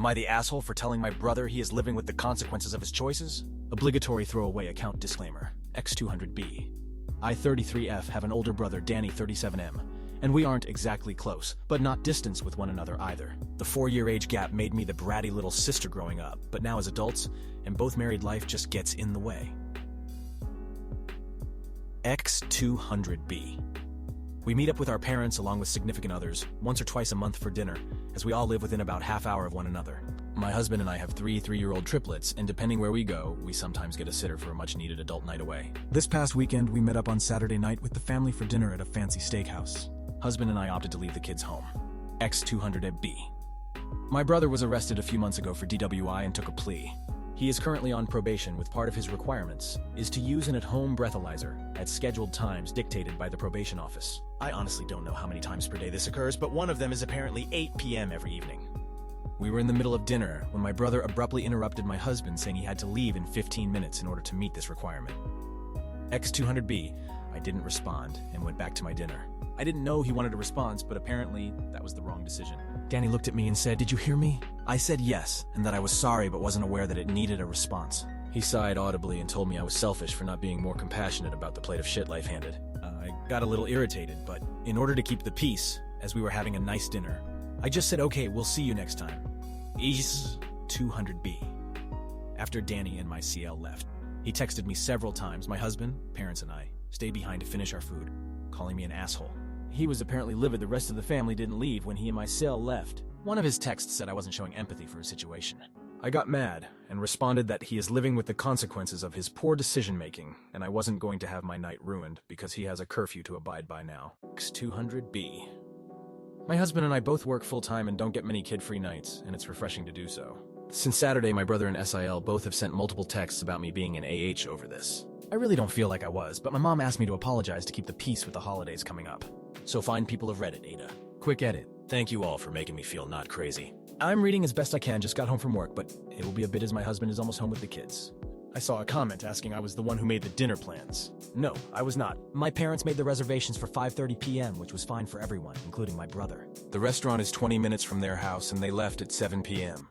Am I the asshole for telling my brother he is living with the consequences of his choices? Obligatory throwaway account disclaimer. X200B. I 33F have an older brother, Danny 37M, and we aren't exactly close, but not distant with one another either. The 4-year age gap made me the bratty little sister growing up, but now as adults, and both married, life just gets in the way. X200B. We meet up with our parents along with significant others once or twice a month for dinner, as we all live within about half hour of one another. My husband and I have 3-year-old triplets, and depending where we go, we sometimes get a sitter for a much-needed adult night away. This past weekend, we met up on Saturday night with the family for dinner at a fancy steakhouse. Husband and I opted to leave the kids home. X200B. My brother was arrested a few months ago for DWI and took a plea. He is currently on probation with part of his requirements is to use an at-home breathalyzer at scheduled times dictated by the probation office. I honestly don't know how many times per day this occurs, but one of them is apparently 8 p.m. every evening. We were in the middle of dinner when my brother abruptly interrupted my husband, saying he had to leave in 15 minutes in order to meet this requirement. X200B, I didn't respond and went back to my dinner. I didn't know he wanted a response, but apparently that was the wrong decision. Danny looked at me and said, "Did you hear me?" I said yes, and that I was sorry but wasn't aware that it needed a response. He sighed audibly and told me I was selfish for not being more compassionate about the plate of shit life handed. I got a little irritated, but in order to keep the peace, as we were having a nice dinner, I just said, "Okay, we'll see you next time." Ease 200B. After Danny and my CL left, he texted me several times. My husband, parents, and I stayed behind to finish our food, calling me an asshole. He was apparently livid the rest of the family didn't leave when he and my cell left. One of his texts said I wasn't showing empathy for his situation. I got mad and responded that he is living with the consequences of his poor decision-making, and I wasn't going to have my night ruined because he has a curfew to abide by now. X200B. My husband and I both work full-time and don't get many kid-free nights, and it's refreshing to do so. Since Saturday, my brother and SIL both have sent multiple texts about me being an AH over this. I really don't feel like I was, but my mom asked me to apologize to keep the peace with the holidays coming up. So fine people of Reddit, AITA. Quick edit. Thank you all for making me feel not crazy. I'm reading as best I can, just got home from work, but it will be a bit as my husband is almost home with the kids. I saw a comment asking I was the one who made the dinner plans. No, I was not. My parents made the reservations for 5:30 p.m., which was fine for everyone, including my brother. The restaurant is 20 minutes from their house, and they left at 7 p.m.